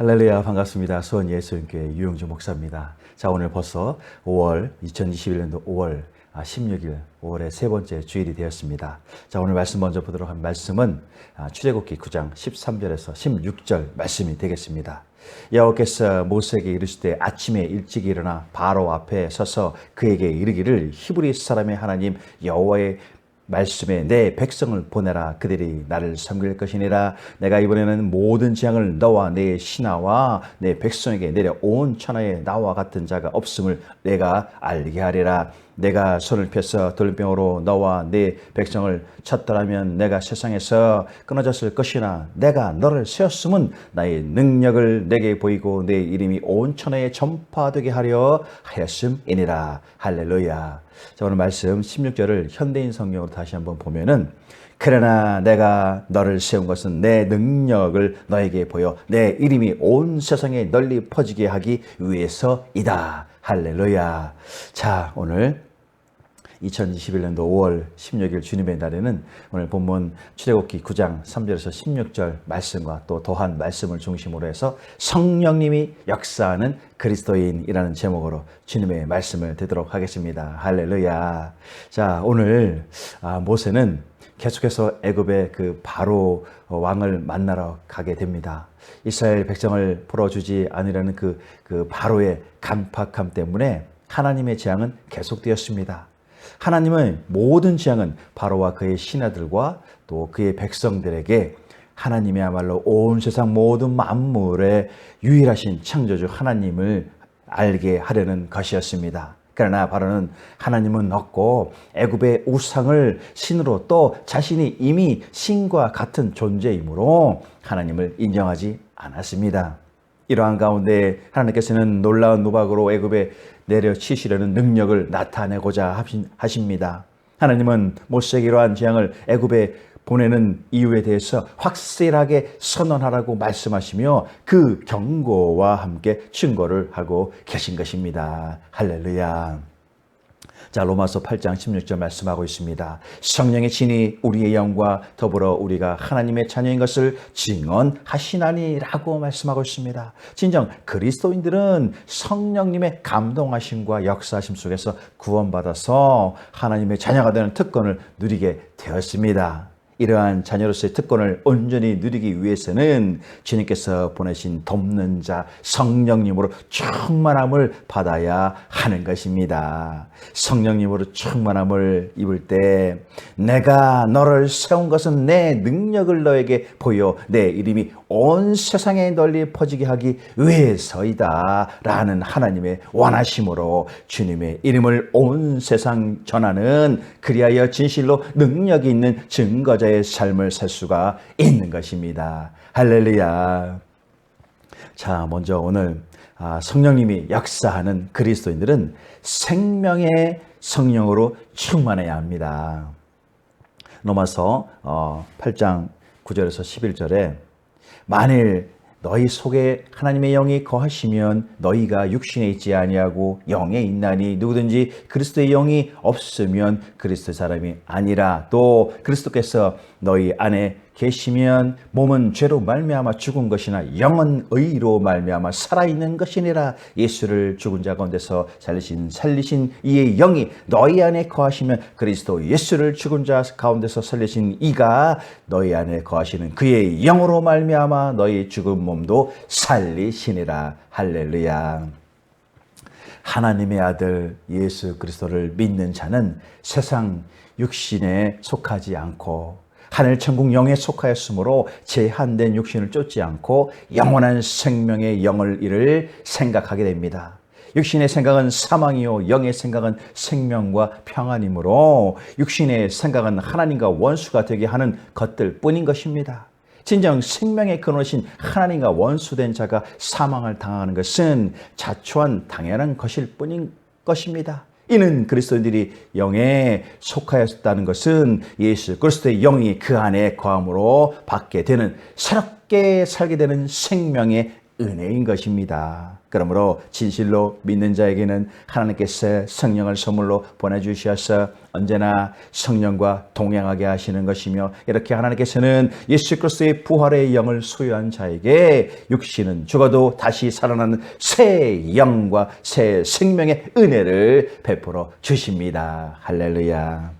할렐루야, 반갑습니다. 수원 예수님교회 유영주 목사입니다. 자, 오늘 벌써 2021년도 5월 16일 5월의 세 번째 주일이 되었습니다. 자, 오늘 말씀 먼저 보도록 한 말씀은 출애굽기 9장 13절에서 16절 말씀이 되겠습니다. 여호와께서 모세에게 이르시되 아침에 일찍 일어나 바로 앞에 서서 그에게 이르기를 히브리 사람의 하나님 여호와의 말씀에 내 백성을 보내라. 그들이 나를 섬길 것이니라. 내가 이번에는 모든 재앙을 너와 내 신하와 내 백성에게 내려 온 천하에 나와 같은 자가 없음을 내가 알게 하리라. 내가 손을 펴서 돌병으로 너와 내 백성을 쳤더라면 내가 세상에서 끊어졌을 것이나 내가 너를 세웠음은 나의 능력을 내게 보이고 내 이름이 온 천하에 전파되게 하려 하였음이니라. 할렐루야. 자, 오늘 말씀 16절을 현대인 성경으로 다시 한번 보면은 그러나 내가 너를 세운 것은 내 능력을 너에게 보여 내 이름이 온 세상에 널리 퍼지게 하기 위해서이다. 할렐루야. 자, 오늘 2021년도 5월 16일 주님의 날에는 오늘 본문 출애굽기 9장 3절에서 16절 말씀과 또 더한 말씀을 중심으로 해서 성령님이 역사하는 그리스도인이라는 제목으로 주님의 말씀을 듣도록 하겠습니다. 할렐루야. 자, 오늘 모세는 계속해서 애굽의 그 바로 왕을 만나러 가게 됩니다. 이스라엘 백성을 풀어주지 않으려는 그 바로의 간팍함 때문에 하나님의 재앙은 계속되었습니다. 하나님의 모든 재앙은 바로와 그의 신하들과 또 그의 백성들에게 하나님이야말로 온 세상 모든 만물의 유일하신 창조주 하나님을 알게 하려는 것이었습니다. 그러나 바로는 하나님은 없고 애굽의 우상을 신으로 또 자신이 이미 신과 같은 존재이므로 하나님을 인정하지 않았습니다. 이러한 가운데 하나님께서는 놀라운 노박으로 애굽에 내려치시려는 능력을 나타내고자 하십니다. 하나님은 모세에게 이러한 재앙을 애굽에 보내는 이유에 대해서 확실하게 선언하라고 말씀하시며 그 경고와 함께 증거를 하고 계신 것입니다. 할렐루야. 자, 로마서 8장 16절 말씀하고 있습니다. 성령의 진이 우리의 영과 더불어 우리가 하나님의 자녀인 것을 증언하시나니라고 말씀하고 있습니다. 진정 그리스도인들은 성령님의 감동하심과 역사하심 속에서 구원받아서 하나님의 자녀가 되는 특권을 누리게 되었습니다. 이러한 자녀로서의 특권을 온전히 누리기 위해서는 주님께서 보내신 돕는 자 성령님으로 충만함을 받아야 하는 것입니다. 성령님으로 충만함을 입을 때 내가 너를 세운 것은 내 능력을 너에게 보여 내 이름이 온 세상에 널리 퍼지게 하기 위해서이다 라는 하나님의 원하심으로 주님의 이름을 온 세상 전하는 그리하여 진실로 능력이 있는 증거자의 삶을 살 수가 있는 것입니다. 할렐루야. 자, 먼저 오늘 성령님이 역사하는 그리스도인들은 생명의 성령으로 충만해야 합니다. 로마서 8장 9절에서 11절에 만일 너희 속에 하나님의 영이 거하시면 너희가 육신에 있지 아니하고 영에 있나니 누구든지 그리스도의 영이 없으면 그리스도의 사람이 아니라 또 그리스도께서 너희 안에 계시면 몸은 죄로 말미암아 죽은 것이나 영은 의로 말미암아 살아있는 것이니라. 예수를 죽은 자 가운데서 살리신 이의 영이 너희 안에 거하시면 그리스도 예수를 죽은 자 가운데서 살리신 이가 너희 안에 거하시는 그의 영으로 말미암아 너희 죽은 몸도 살리시니라. 할렐루야. 하나님의 아들 예수 그리스도를 믿는 자는 세상 육신에 속하지 않고 하늘 천국 영에 속하였으므로 제한된 육신을 쫓지 않고 영원한 생명의 영을 이를 생각하게 됩니다. 육신의 생각은 사망이요 영의 생각은 생명과 평안이므로 육신의 생각은 하나님과 원수가 되게 하는 것들 뿐인 것입니다. 진정 생명의 근원이신 하나님과 원수된 자가 사망을 당하는 것은 자초한 당연한 것일 뿐인 것입니다. 이는 그리스도인들이 영에 속하였다는 것은 예수 그리스도의 영이 그 안에 거함으로 받게 되는 새롭게 살게 되는 생명의 은혜인 것입니다. 그러므로 진실로 믿는 자에게는 하나님께서 성령을 선물로 보내주셔서 언제나 성령과 동행하게 하시는 것이며, 이렇게 하나님께서는 예수 그리스도의 부활의 영을 소유한 자에게 육신은 죽어도 다시 살아나는 새 영과 새 생명의 은혜를 베풀어 주십니다. 할렐루야.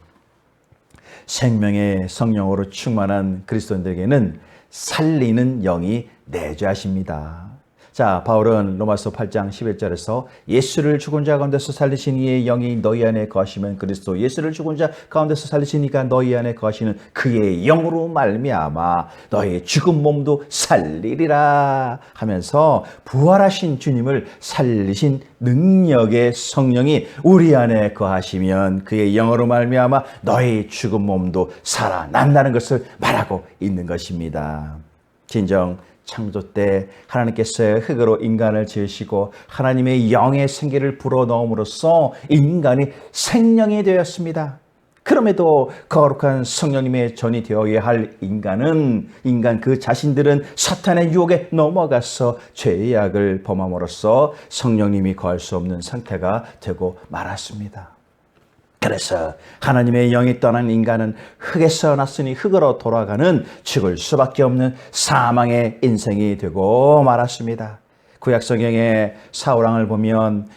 생명의 성령으로 충만한 그리스도인들에게는 살리는 영이 내주하십니다. 자, 바울은 로마서 8장 11절에서 예수를 죽은 자 가운데서 살리신 이의 영이 너희 안에 거하시면 그리스도 예수를 죽은 자 가운데서 살리시니까 너희 안에 거하시는 그의 영으로 말미암아 너희 죽은 몸도 살리리라 하면서 부활하신 주님을 살리신 능력의 성령이 우리 안에 거하시면 그의 영으로 말미암아 너희 죽은 몸도 살아난다는 것을 말하고 있는 것입니다. 진정 창조 때 하나님께서 흙으로 인간을 지으시고 하나님의 영의 생기를 불어넣음으로써 인간이 생명이 되었습니다. 그럼에도 거룩한 성령님의 전이 되어야 할 인간 그 자신들은 사탄의 유혹에 넘어가서 죄악을 범함으로써 성령님이 거할 수 없는 상태가 되고 말았습니다. 그래서 하나님의 영이 떠난 인간은 흙에서 났으니 흙으로 돌아가는 죽을 수밖에 없는 사망의 인생이 되고 말았습니다. 구약 성경의 사울왕을 보면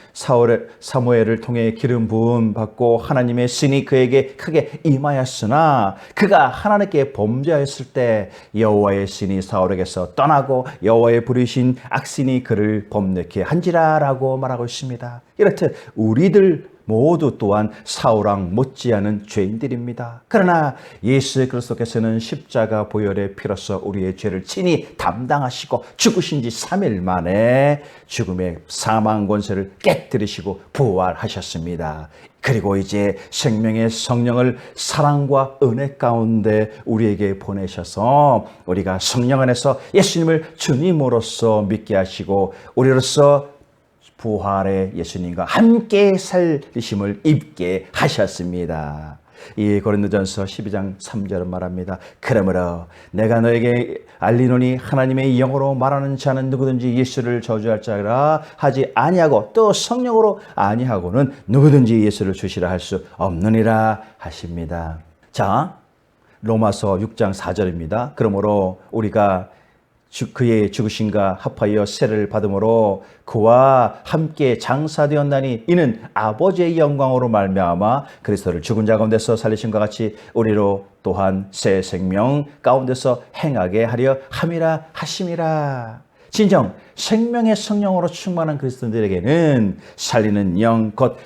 사무엘을 통해 기름 부음 받고 하나님의 신이 그에게 크게 임하였으나 그가 하나님께 범죄하였을 때 여호와의 신이 사울에게서 떠나고 여호와의 부르신 악신이 그를 범죄케 한지라라고 말하고 있습니다. 이렇듯 우리들 모두 또한 사울왕 못지않은 죄인들입니다. 그러나 예수 그리스도께서는 십자가 보혈의 피로써 우리의 죄를 친히 담당하시고 죽으신 지 3일 만에 죽음의 사망 권세를 깨뜨리시고 부활하셨습니다. 그리고 이제 생명의 성령을 사랑과 은혜 가운데 우리에게 보내셔서 우리가 성령 안에서 예수님을 주님으로서 믿게 하시고 우리로서 부활의 예수님과 함께 살리심을 입게 하셨습니다. 이 고린도전서 12장 3절은 말합니다. 그러므로 내가 너에게 알리노니 하나님의 영으로 말하는 자는 누구든지 예수를 저주할 자라 하지 아니하고 또 성령으로 아니하고는 누구든지 예수를 주시라 할 수 없느니라 하십니다. 자, 로마서 6장 4절입니다. 그러므로 우리가 그의 죽으심과 합하여 세를 받음으로 그와 함께 장사되었나니 이는 아버지의 영광으로 말미암아 그리스도를 죽은 자 가운데서 살리심과 같이 우리로 또한 새 생명 가운데서 행하게 하려 함이라 하심이라. 진정 생명의 성령으로 충만한 그리스도인들에게는 살리는 영 곧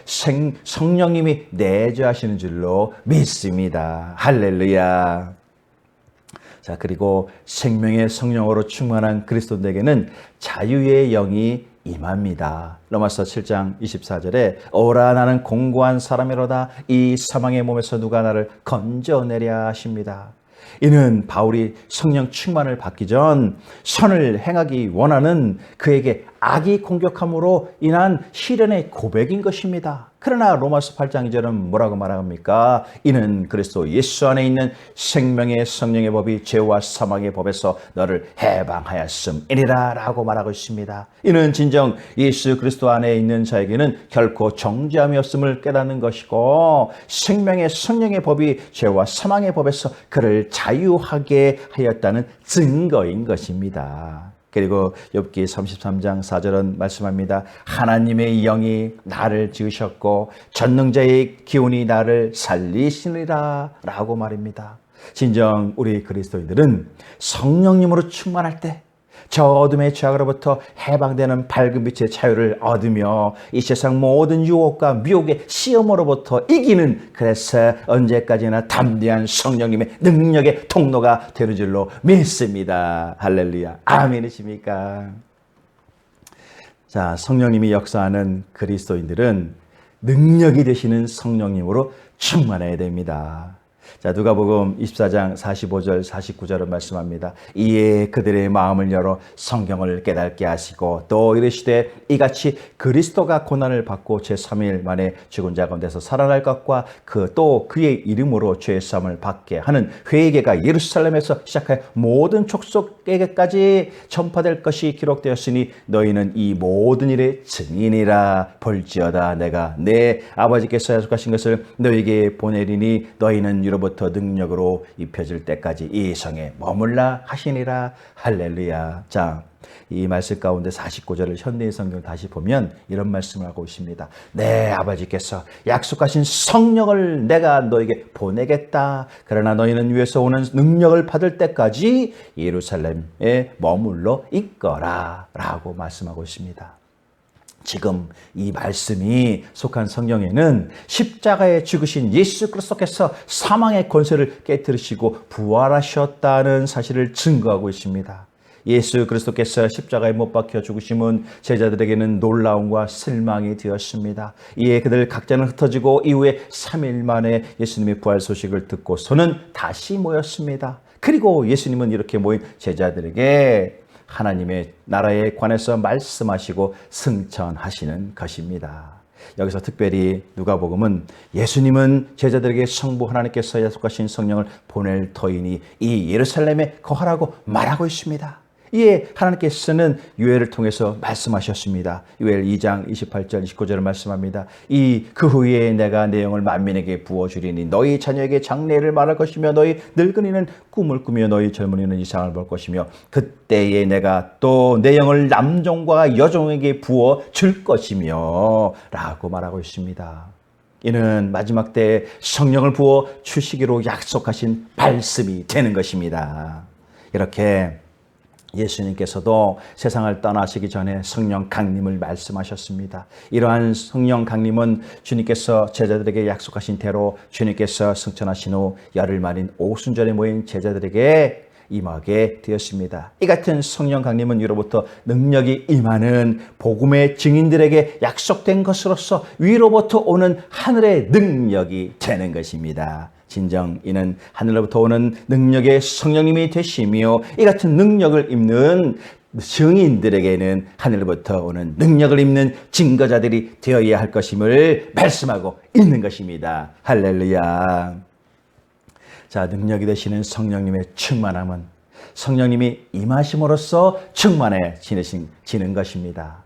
성령님이 내주하시는 줄로 믿습니다. 할렐루야. 자, 그리고 생명의 성령으로 충만한 그리스도인에게는 자유의 영이 임합니다. 로마서 7장 24절에 오라 나는 공고한 사람이로다 이 사망의 몸에서 누가 나를 건져내랴 하십니다. 이는 바울이 성령 충만을 받기 전 선을 행하기 원하는 그에게 악이 공격함으로 인한 시련의 고백인 것입니다. 그러나 로마서 8장 2절은 뭐라고 말합니까? 이는 그리스도 예수 안에 있는 생명의 성령의 법이 죄와 사망의 법에서 너를 해방하였음이니라 라고 말하고 있습니다. 이는 진정 예수 그리스도 안에 있는 자에게는 결코 정죄함이 없음을 깨닫는 것이고 생명의 성령의 법이 죄와 사망의 법에서 그를 자유하게 하였다는 증거인 것입니다. 그리고 욥기 33장 4절은 말씀합니다. 하나님의 영이 나를 지으셨고 전능자의 기운이 나를 살리시리라 라고 말입니다. 진정 우리 그리스도인들은 성령님으로 충만할 때 저 어둠의 죄악으로부터 해방되는 밝은 빛의 자유를 얻으며 이 세상 모든 유혹과 미혹의 시험으로부터 이기는 그래서 언제까지나 담대한 성령님의 능력의 통로가 되는 줄로 믿습니다. 할렐루야. 아멘이십니까? 자, 성령님이 역사하는 그리스도인들은 능력이 되시는 성령님으로 충만해야 됩니다. 자, 누가복음 24장 45절 49절은 말씀합니다. 이에 그들의 마음을 열어 성경을 깨닫게 하시고 또 이르시되 이같이 그리스도가 고난을 받고 제3일 만에 죽은 자 가운데서 살아날 것과 또 그의 이름으로 죄 사함을 받게 하는 회개가 예루살렘에서 시작하여 모든 족속에게까지 전파될 것이 기록되었으니 너희는 이 모든 일의 증인이라. 볼지어다 내가 내 아버지께서 약속하신 것을 너희에게 보내리니 너희는 유로부터 능력으로 입혀질 때까지 이 성에 머물라 하시니라. 할렐루야. 자, 이 말씀 가운데 49절을 현대의 성경을 다시 보면 이런 말씀을 하고 있습니다. 내 아버지께서 약속하신 성령을 내가 너에게 보내겠다. 그러나 너희는 위에서 오는 능력을 받을 때까지 예루살렘에 머물러 있거라 라고 말씀하고 있습니다. 지금 이 말씀이 속한 성경에는 십자가에 죽으신 예수 그리스도께서 사망의 권세를 깨뜨리시고 부활하셨다는 사실을 증거하고 있습니다. 예수 그리스도께서 십자가에 못 박혀 죽으심은 제자들에게는 놀라움과 실망이 되었습니다. 이에 그들 각자는 흩어지고 이후에 3일 만에 예수님의 부활 소식을 듣고서는 다시 모였습니다. 그리고 예수님은 이렇게 모인 제자들에게 하나님의 나라에 관해서 말씀하시고 승천하시는 것입니다. 여기서 특별히 누가복음은 예수님은 제자들에게 성부 하나님께서 약속하신 성령을 보낼 터이니 이 예루살렘에 거하라고 말하고 있습니다. 이에 하나님께서는 요엘을 통해서 말씀하셨습니다. 요엘 2장 28절 29절을 말씀합니다. 그 후에 내가 내 영을 만민에게 부어주리니 너희 자녀에게 장래를 말할 것이며 너희 늙은이는 꿈을 꾸며 너희 젊은이는 이상을 볼 것이며 그때에 내가 또 내 영을 남종과 여종에게 부어줄 것이며 라고 말하고 있습니다. 이는 마지막 때에 성령을 부어 주시기로 약속하신 말씀이 되는 것입니다. 이렇게 예수님께서도 세상을 떠나시기 전에 성령 강림을 말씀하셨습니다. 이러한 성령 강림은 주님께서 제자들에게 약속하신 대로 주님께서 승천하신 후 열흘 만인 오순절에 모인 제자들에게 임하게 되었습니다. 이 같은 성령 강림은 위로부터 능력이 임하는 복음의 증인들에게 약속된 것으로서 위로부터 오는 하늘의 능력이 되는 것입니다. 진정 이는 하늘로부터 오는 능력의 성령님이 되시며 이 같은 능력을 입는 증인들에게는 하늘로부터 오는 능력을 입는 증거자들이 되어야 할 것임을 말씀하고 있는 것입니다. 할렐루야. 자, 능력이 되시는 성령님의 충만함은 성령님이 임하심으로써 충만해지는 것입니다.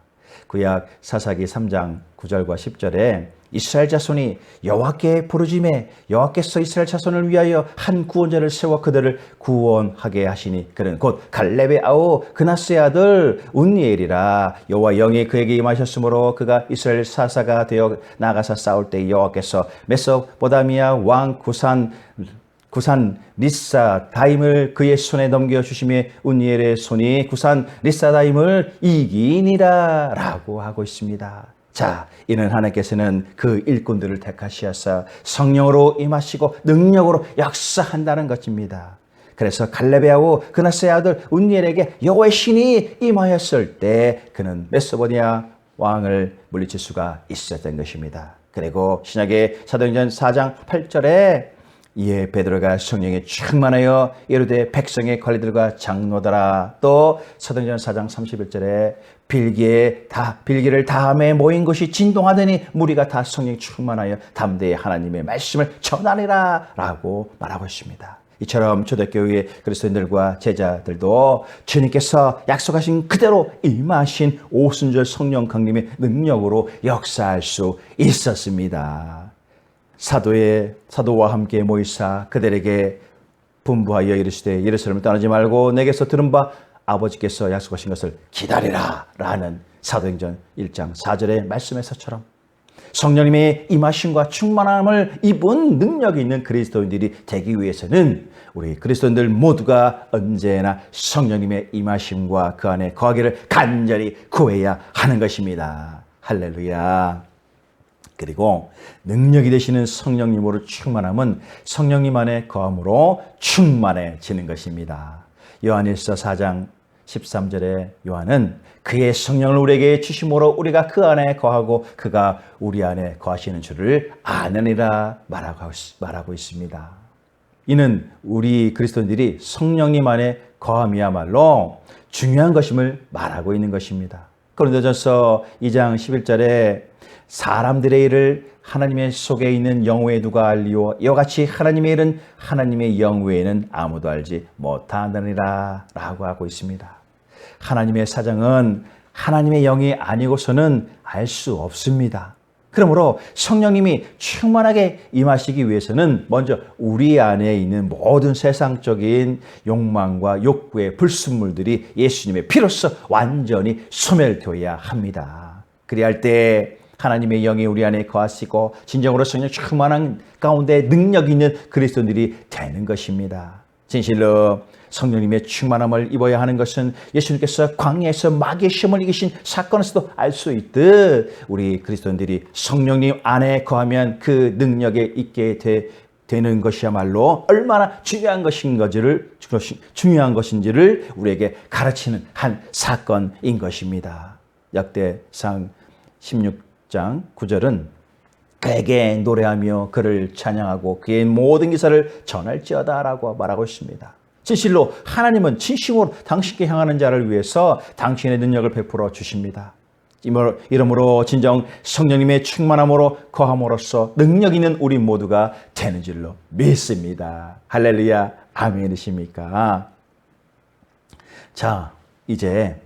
구약 사사기 3장 9절과 10절에 이스라엘 자손이 여호와께 부르짖매 여호와께서 이스라엘 자손을 위하여 한 구원자를 세워 그들을 구원하게 하시니 그는 곧 갈렙의 아우 그나스의 아들 운니엘이라. 여호와 영이 그에게 임하셨으므로 그가 이스라엘 사사가 되어 나가서 싸울 때 여호와께서 메소포다미아 왕 구산 리사다임을 그의 손에 넘겨주시며 운니엘의 손이 구산 리사다임을 이기니라 라고 하고 있습니다. 자, 이는 하나님께서는 그 일꾼들을 택하시어서 성령으로 임하시고 능력으로 역사한다는 것입니다. 그래서 갈렙의 아우 그나스의 아들 운니엘에게 여호와의 신이 임하였을 때 그는 메소포다미아 왕을 물리칠 수가 있었던 것입니다. 그리고 신약의 사도행전 4장 8절에 이에 베드로가 성령에 충만하여 이르되 백성의 관리들과 장로들아. 또 사도행전 4장 31절에 빌기를 다함에 모인 것이 진동하더니 무리가 다 성령에 충만하여 담대히 하나님의 말씀을 전하리라 라고 말하고 있습니다. 이처럼 초대교회의 그리스도인들과 제자들도 주님께서 약속하신 그대로 임하신 오순절 성령 강림의 능력으로 역사할 수 있었습니다. 사도와 함께 모이사 그들에게 분부하여 이르시되 예루살렘을 떠나지 말고 내게서 들은 바 아버지께서 약속하신 것을 기다리라 라는 사도행전 1장 4절의 말씀에서처럼 성령님의 임하심과 충만함을 입은 능력이 있는 그리스도인들이 되기 위해서는 우리 그리스도인들 모두가 언제나 성령님의 임하심과 그 안에 거하기를 간절히 구해야 하는 것입니다. 할렐루야. 그리고 능력이 되시는 성령님으로 충만함은 성령님 안에 거함으로 충만해지는 것입니다. 요한일서 4장 13절에 요한은 그의 성령을 우리에게 주심으로 우리가 그 안에 거하고 그가 우리 안에 거하시는 줄을 아느니라 말하고 있습니다. 이는 우리 그리스도인들이 성령님 안에 거함이야말로 중요한 것임을 말하고 있는 것입니다. 고린도전서 2장 11절에 사람들의 일을 하나님의 속에 있는 영 외에 누가 알리오? 이와 같이 하나님의 일은 하나님의 영 외에는 아무도 알지 못하느니라 라고 하고 있습니다. 하나님의 사정은 하나님의 영이 아니고서는 알 수 없습니다. 그러므로 성령님이 충만하게 임하시기 위해서는 먼저 우리 안에 있는 모든 세상적인 욕망과 욕구의 불순물들이 예수님의 피로써 완전히 소멸되어야 합니다. 그리할 때 하나님의 영이 우리 안에 거하시고 진정으로 성령 충만한 가운데 능력 있는 그리스도인들이 되는 것입니다. 진실로 성령님의 충만함을 입어야 하는 것은 예수님께서 광야에서 마귀의 시험을 이기신 사건에서도 알 수 있듯 우리 그리스도인들이 성령님 안에 거하면 그 능력에 있게 되는 것이야말로 얼마나 중요한 것인지를 우리에게 가르치는 한 사건인 것입니다. 역대상 16장 9절은 그에게 노래하며 그를 찬양하고 그의 모든 기사를 전할지어다 라고 말하고 있습니다. 진실로 하나님은 진심으로 당신께 향하는 자를 위해서 당신의 능력을 베풀어 주십니다. 이러므로 진정 성령님의 충만함으로 거함으로써 능력 있는 우리 모두가 되는 줄로 믿습니다. 할렐루야, 아멘이십니까? 자, 이제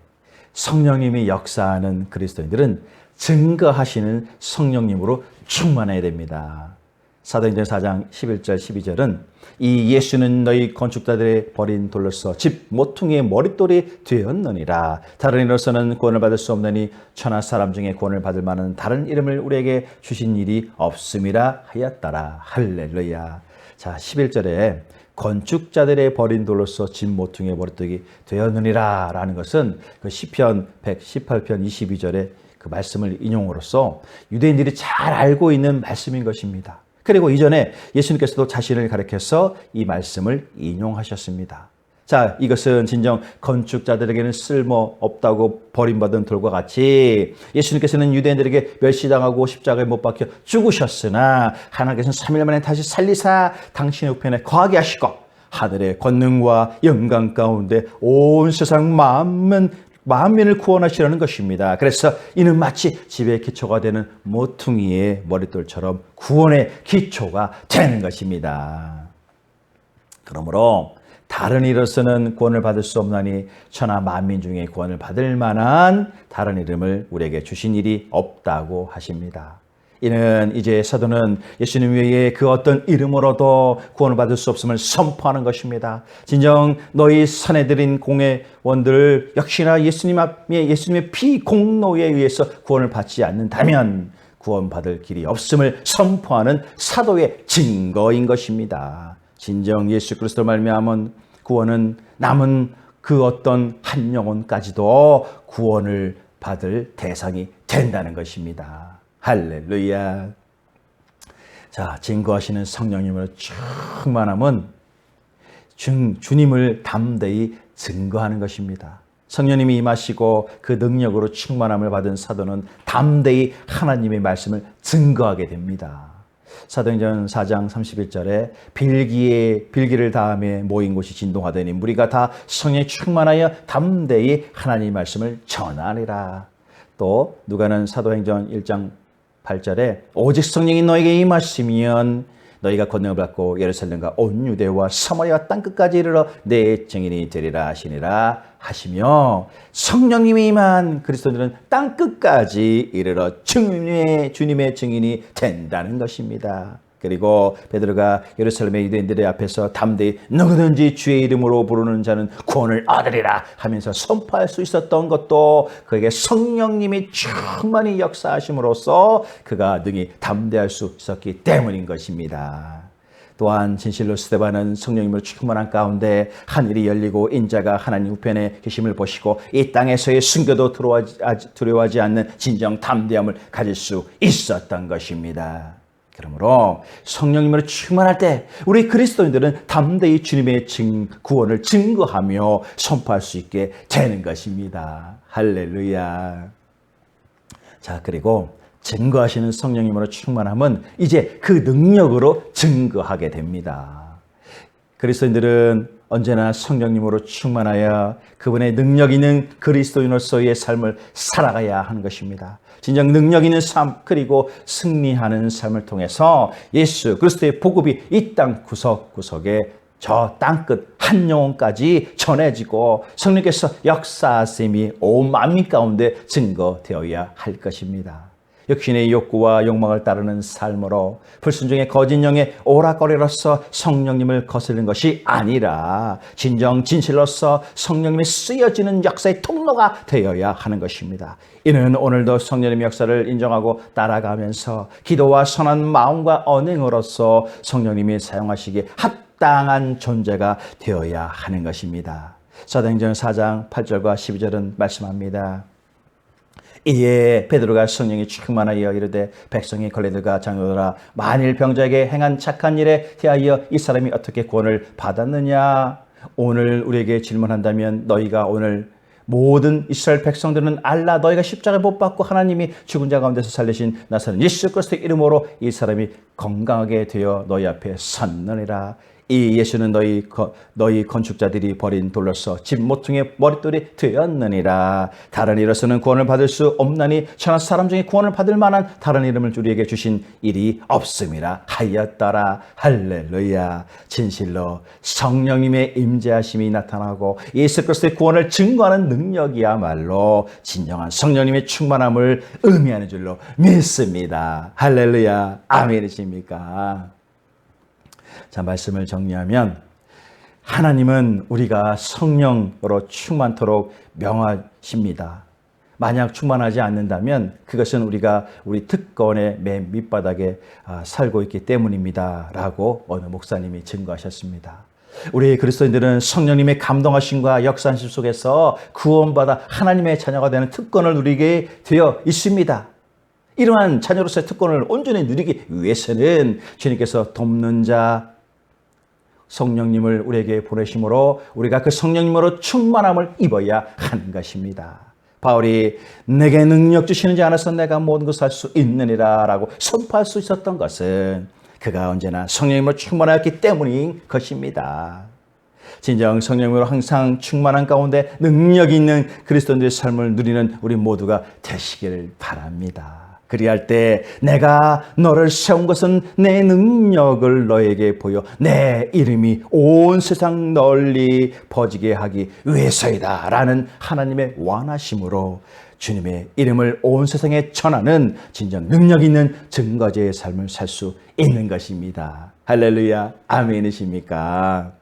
성령님이 역사하는 그리스도인들은 증거하시는 성령님으로 충만해야 됩니다. 사도행전 4장 11절 12절은 이 예수는 너희 건축자들의 버린 돌로서 집 모퉁이의 머릿돌이 되었느니라. 다른 이로서는 구원을 받을 수 없느니 천하 사람 중에 구원을 받을 만한 다른 이름을 우리에게 주신 일이 없음이라 하였더라. 할렐루야. 자, 11절에 건축자들의 버린 돌로서 집 모퉁이의 머릿돌이 되었느니라 라는 것은 그 시편 118편 22절에 그 말씀을 인용으로써 유대인들이 잘 알고 있는 말씀인 것입니다. 그리고 이전에 예수님께서도 자신을 가리켜서 이 말씀을 인용하셨습니다. 자, 이것은 진정 건축자들에게는 쓸모없다고 버림받은 돌과 같이 예수님께서는 유대인들에게 멸시당하고 십자가에 못 박혀 죽으셨으나 하나님께서는 3일 만에 다시 살리사 당신의 우편에 거하게 하시고 하늘의 권능과 영광 가운데 온 세상 만민을 구원하시려는 것입니다. 그래서 이는 마치 집의 기초가 되는 모퉁이의 머릿돌처럼 구원의 기초가 되는 것입니다. 그러므로 다른 이로서는 구원을 받을 수 없나니 천하 만민 중에 구원을 받을 만한 다른 이름을 우리에게 주신 일이 없다고 하십니다. 이는 이제 사도는 예수님 외에 그 어떤 이름으로도 구원을 받을 수 없음을 선포하는 것입니다. 진정 너희 선해드린 공회원들 역시나 예수님의 피 공로에 의해서 구원을 받지 않는다면 구원받을 길이 없음을 선포하는 사도의 증거인 것입니다. 진정 예수 그리스도로 말미암은 구원은 남은 그 어떤 한 영혼까지도 구원을 받을 대상이 된다는 것입니다. 할렐루야. 자, 증거하시는 성령님으로 충만함은 주님을 담대히 증거하는 것입니다. 성령님이 임하시고 그 능력으로 충만함을 받은 사도는 담대히 하나님의 말씀을 증거하게 됩니다. 사도행전 4장 31절에 빌기를 다음에 모인 곳이 진동하더니 무리가 다 성령에 충만하여 담대히 하나님의 말씀을 전하리라. 또 누가는 사도행전 1장 8절에 오직 성령이 너에게 임하시면 너희가 권능을 받고 예루살렘과 온 유대와 사마리아 땅끝까지 이르러 내 증인이 되리라 하시니라 하시며 성령님이 임한 그리스도인들은 땅끝까지 이르러 주님의 증인이 된다는 것입니다. 그리고 베드로가 예루살렘의 유대인들의 앞에서 담대히 누구든지 주의 이름으로 부르는 자는 구원을 얻으리라 하면서 선포할 수 있었던 것도 그에게 성령님이 충만히 역사하심으로써 그가 능히 담대할 수 있었기 때문인 것입니다. 또한 진실로 스데반은 성령님으로 충만한 가운데 하늘이 열리고 인자가 하나님 우편에 계심을 보시고 이 땅에서의 순교도 두려워하지 않는 진정 담대함을 가질 수 있었던 것입니다. 그러므로 성령님으로 충만할 때 우리 그리스도인들은 담대히 주님의 구원을 증거하며 선포할 수 있게 되는 것입니다. 할렐루야. 자, 그리고 증거하시는 성령님으로 충만함은 이제 그 능력으로 증거하게 됩니다. 그리스도인들은 언제나 성령님으로 충만하여 그분의 능력 있는 그리스도인으로서의 삶을 살아가야 하는 것입니다. 진정 능력 있는 삶 그리고 승리하는 삶을 통해서 예수 그리스도의 복음이 이 땅 구석구석에 저 땅끝 한 영혼까지 전해지고 성령께서 역사하심이 온 만민 가운데 증거되어야 할 것입니다. 육신의 욕구와 욕망을 따르는 삶으로 불순종의 거짓 영의 오락거리로서 성령님을 거스르는 것이 아니라 진정 진실로서 성령님이 쓰여지는 역사의 통로가 되어야 하는 것입니다. 이는 오늘도 성령님의 역사를 인정하고 따라가면서 기도와 선한 마음과 언행으로서 성령님이 사용하시기에 합당한 존재가 되어야 하는 것입니다. 사도행전 4장 8절과 12절은 말씀합니다. 이에 베드로가 성령이 충만하여 이르되 백성이 걸레들과 장로들아 만일 병자에게 행한 착한 일에 대하여 이 사람이 어떻게 구원을 받았느냐. 오늘 우리에게 질문한다면 너희가 오늘 모든 이스라엘 백성들은 알라 너희가 십자가에 못 박고 하나님이 죽은 자 가운데서 살리신 나사렛 예수 그리스도의 이름으로 이 사람이 건강하게 되어 너희 앞에 섰느니라. 이 예수는 너희 건축자들이 버린 돌로서 집 모퉁이의 머릿돌이 되었느니라. 다른 이로서는 구원을 받을 수 없나니 천하 사람 중에 구원을 받을 만한 다른 이름을 우리에게 주신 일이 없음이라 하였더라. 할렐루야. 진실로 성령님의 임재하심이 나타나고 예수 그리스도의 구원을 증거하는 능력이야말로 진정한 성령님의 충만함을 의미하는 줄로 믿습니다. 할렐루야. 아멘이십니까? 자, 말씀을 정리하면 하나님은 우리가 성령으로 충만토록 명하십니다. 만약 충만하지 않는다면 그것은 우리가 우리 특권의 맨 밑바닥에 살고 있기 때문입니다 라고 어느 목사님이 증거하셨습니다. 우리 그리스도인들은 성령님의 감동하심과 역사하심 속에서 구원받아 하나님의 자녀가 되는 특권을 누리게 되어 있습니다. 이러한 자녀로서의 특권을 온전히 누리기 위해서는 주님께서 돕는 자 성령님을 우리에게 보내심으로 우리가 그 성령님으로 충만함을 입어야 하는 것입니다. 바울이 내게 능력 주시는지 않아서 내가 모든 것을 할 수 있느니라 라고 선포할 수 있었던 것은 그가 언제나 성령님으로 충만하였기 때문인 것입니다. 진정 성령으로 항상 충만한 가운데 능력 있는 그리스도인들의 삶을 누리는 우리 모두가 되시기를 바랍니다. 그리할 때 내가 너를 세운 것은 내 능력을 너에게 보여 내 이름이 온 세상 널리 퍼지게 하기 위해서이다 라는 하나님의 원하심으로 주님의 이름을 온 세상에 전하는 진정 능력 있는 증거제의 삶을 살 수 있는 것입니다. 할렐루야. 아멘이십니까?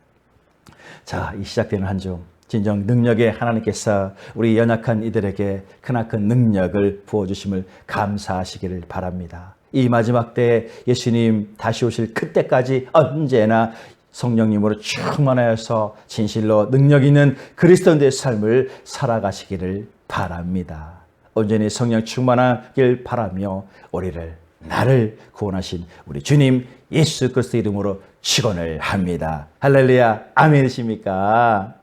자, 이 시작되는 한 주 진정 능력의 하나님께서 우리 연약한 이들에게 크나큰 능력을 부어주심을 감사하시기를 바랍니다. 이 마지막 때 예수님 다시 오실 그때까지 언제나 성령님으로 충만하여서 진실로 능력 있는 그리스도인의 삶을 살아가시기를 바랍니다. 온전히 성령 충만하길 바라며 나를 구원하신 우리 주님 예수 그리스도 이름으로 축원을 합니다. 할렐루야. 아멘이십니까?